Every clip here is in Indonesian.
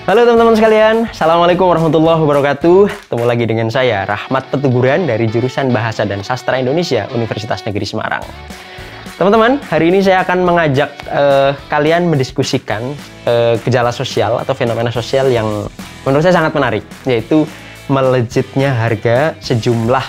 Halo teman-teman sekalian, Assalamualaikum warahmatullahi wabarakatuh. Ketemu lagi dengan saya, Rahmat Petuguran dari jurusan Bahasa dan Sastra Indonesia, Universitas Negeri Semarang. Teman-teman, hari ini saya akan mengajak kalian mendiskusikan gejala sosial atau fenomena sosial yang menurut saya sangat menarik, yaitu melejitnya harga sejumlah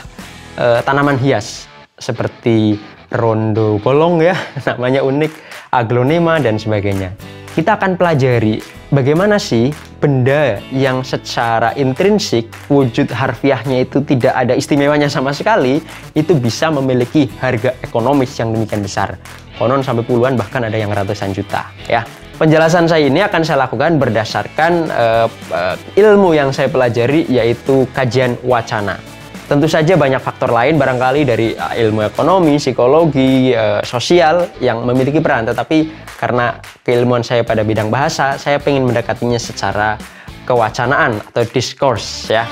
tanaman hias seperti rondo bolong ya, namanya unik, aglonema dan sebagainya. Kita akan pelajari bagaimana sih benda yang secara intrinsik wujud harfiahnya itu tidak ada istimewanya sama sekali, itu bisa memiliki harga ekonomis yang demikian besar. Konon sampai puluhan, bahkan ada yang ratusan juta ya. Penjelasan saya ini akan saya lakukan berdasarkan ilmu yang saya pelajari, yaitu kajian wacana. Tentu saja banyak faktor lain barangkali dari ilmu ekonomi, psikologi, sosial yang memiliki peran. Tetapi karena keilmuan saya pada bidang bahasa, saya ingin mendekatinya secara kewacanaan atau diskurs ya.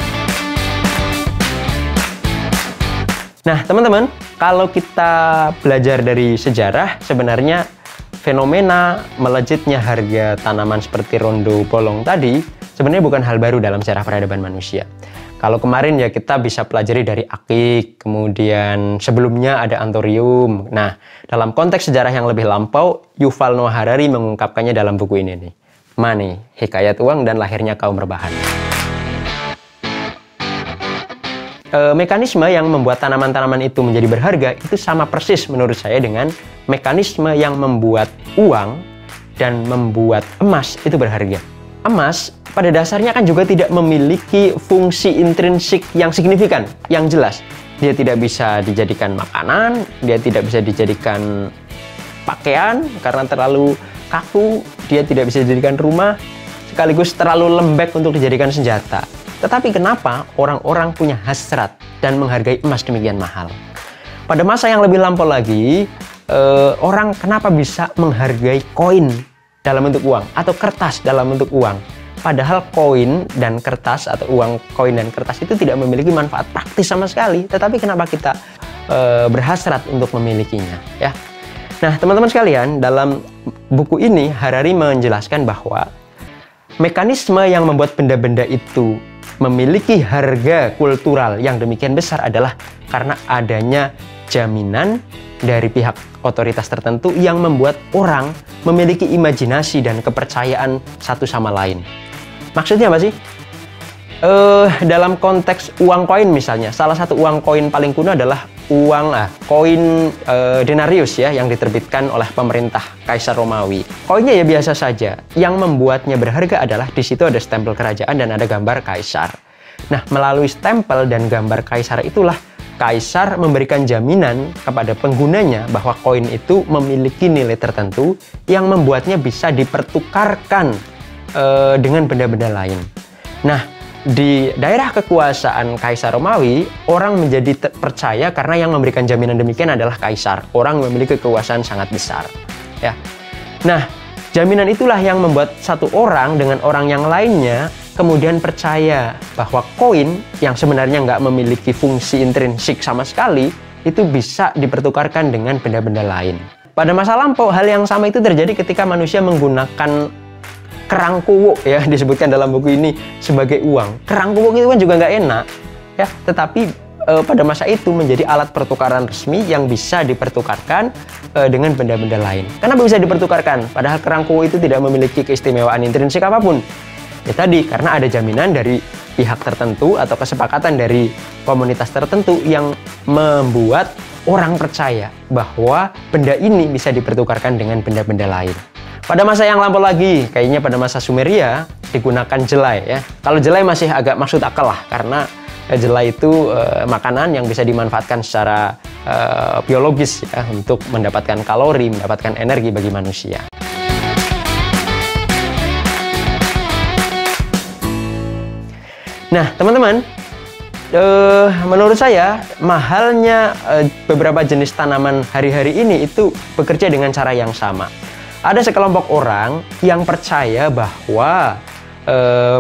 Nah teman-teman, kalau kita belajar dari sejarah, sebenarnya fenomena melejitnya harga tanaman seperti rondo bolong tadi sebenarnya bukan hal baru dalam sejarah peradaban manusia. Kalau kemarin ya kita bisa pelajari dari akik, kemudian sebelumnya ada anthurium. Nah, dalam konteks sejarah yang lebih lampau, Yuval Noah Harari mengungkapkannya dalam buku ini nih. Money, Hikayat Uang dan Lahirnya Kaum Rebahan. Mekanisme yang membuat tanaman-tanaman itu menjadi berharga itu sama persis menurut saya dengan mekanisme yang membuat uang dan membuat emas itu berharga. Emas pada dasarnya kan juga tidak memiliki fungsi intrinsik yang signifikan, yang jelas. Dia tidak bisa dijadikan makanan, dia tidak bisa dijadikan pakaian karena terlalu kaku, dia tidak bisa dijadikan rumah, sekaligus terlalu lembek untuk dijadikan senjata. Tetapi kenapa orang-orang punya hasrat dan menghargai emas demikian mahal? Pada masa yang lebih lampau lagi, orang kenapa bisa menghargai koin dalam bentuk uang atau kertas dalam bentuk uang? Padahal koin dan kertas atau uang koin dan kertas itu tidak memiliki manfaat praktis sama sekali. Tetapi kenapa kita berhasrat untuk memilikinya ya? Nah teman-teman sekalian, dalam buku ini Harari menjelaskan bahwa mekanisme yang membuat benda-benda itu memiliki harga kultural yang demikian besar adalah karena adanya jaminan dari pihak otoritas tertentu yang membuat orang memiliki imajinasi dan kepercayaan satu sama lain. Maksudnya apa sih? Dalam konteks uang koin misalnya, salah satu uang koin paling kuno adalah koin denarius ya, yang diterbitkan oleh pemerintah Kaisar Romawi. Koinnya ya biasa saja. Yang membuatnya berharga adalah di situ ada stempel kerajaan dan ada gambar kaisar. Nah, melalui stempel dan gambar kaisar itulah Kaisar memberikan jaminan kepada penggunanya bahwa koin itu memiliki nilai tertentu yang membuatnya bisa dipertukarkan dengan benda-benda lain. Nah, di daerah kekuasaan Kaisar Romawi, orang menjadi percaya karena yang memberikan jaminan demikian adalah Kaisar. Orang memiliki kekuasaan sangat besar. Ya. Nah, jaminan itulah yang membuat satu orang dengan orang yang lainnya kemudian percaya bahwa koin yang sebenarnya nggak memiliki fungsi intrinsik sama sekali itu bisa dipertukarkan dengan benda-benda lain. Pada masa lampau, hal yang sama itu terjadi ketika manusia menggunakan kerang kuwuk ya, disebutkan dalam buku ini sebagai uang. Kerang kuwuk itu kan juga nggak enak ya, tetapi pada masa itu menjadi alat pertukaran resmi yang bisa dipertukarkan dengan benda-benda lain. Kenapa bisa dipertukarkan? Padahal kerang kuwuk itu tidak memiliki keistimewaan intrinsik apapun. Ya tadi, karena ada jaminan dari pihak tertentu atau kesepakatan dari komunitas tertentu yang membuat orang percaya bahwa benda ini bisa dipertukarkan dengan benda-benda lain. Pada masa yang lampau lagi, kayaknya pada masa Sumeria, digunakan jelai ya. Kalau jelai masih agak masuk akal lah, karena jelai itu makanan yang bisa dimanfaatkan secara biologis ya, untuk mendapatkan kalori, mendapatkan energi bagi manusia. Nah teman-teman, menurut saya mahalnya beberapa jenis tanaman hari-hari ini itu bekerja dengan cara yang sama. Ada sekelompok orang yang percaya bahwa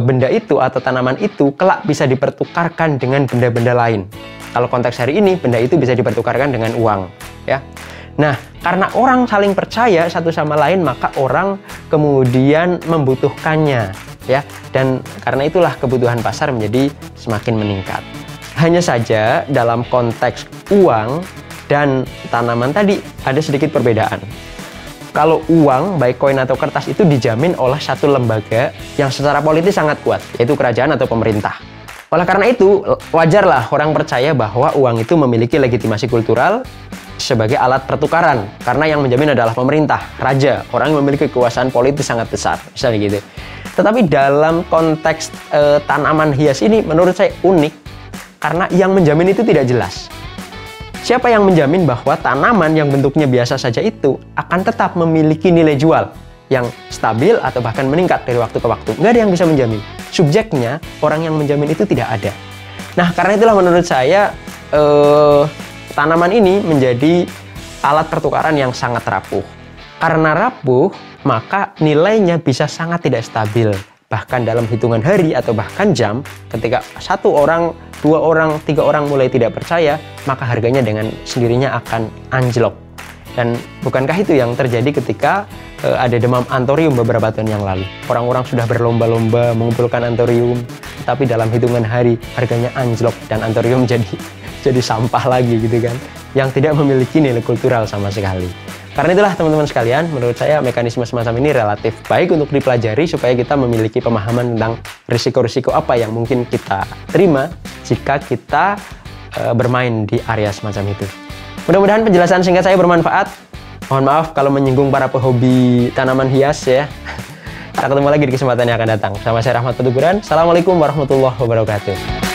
benda itu atau tanaman itu kelak bisa dipertukarkan dengan benda-benda lain. Kalau konteks hari ini, benda itu bisa dipertukarkan dengan uang, ya. Nah, karena orang saling percaya satu sama lain, maka orang kemudian membutuhkannya, ya. Dan karena itulah kebutuhan pasar menjadi semakin meningkat. Hanya saja dalam konteks uang dan tanaman tadi ada sedikit perbedaan. Kalau uang, baik koin atau kertas, itu dijamin oleh satu lembaga yang secara politis sangat kuat, yaitu kerajaan atau pemerintah. Oleh karena itu, wajarlah orang percaya bahwa uang itu memiliki legitimasi kultural sebagai alat pertukaran, karena yang menjamin adalah pemerintah, raja, orang yang memiliki kekuasaan politis sangat besar, misalnya gitu. Tetapi dalam konteks tanaman hias ini menurut saya unik, karena yang menjamin itu tidak jelas. Siapa yang menjamin bahwa tanaman yang bentuknya biasa saja itu akan tetap memiliki nilai jual yang stabil atau bahkan meningkat dari waktu ke waktu? Nggak ada yang bisa menjamin. Subjeknya, orang yang menjamin itu tidak ada. Nah, karena itulah menurut saya tanaman ini menjadi alat pertukaran yang sangat rapuh. Karena rapuh, maka nilainya bisa sangat tidak stabil. Bahkan dalam hitungan hari atau bahkan jam, ketika satu orang, dua orang, tiga orang mulai tidak percaya, maka harganya dengan sendirinya akan anjlok. Dan bukankah itu yang terjadi ketika ada demam antorium beberapa tahun yang lalu? Orang-orang sudah berlomba-lomba mengumpulkan antorium, tapi dalam hitungan hari harganya anjlok dan antorium jadi sampah lagi gitu kan, yang tidak memiliki nilai kultural sama sekali. Karena itulah teman-teman sekalian, menurut saya mekanisme semacam ini relatif baik untuk dipelajari supaya kita memiliki pemahaman tentang risiko-risiko apa yang mungkin kita terima jika kita bermain di area semacam itu. Mudah-mudahan penjelasan singkat saya bermanfaat. Mohon maaf kalau menyinggung para pehobi tanaman hias ya. Kita ketemu lagi di kesempatan yang akan datang. Sama saya Rahmat Petuburan. Assalamualaikum warahmatullahi wabarakatuh.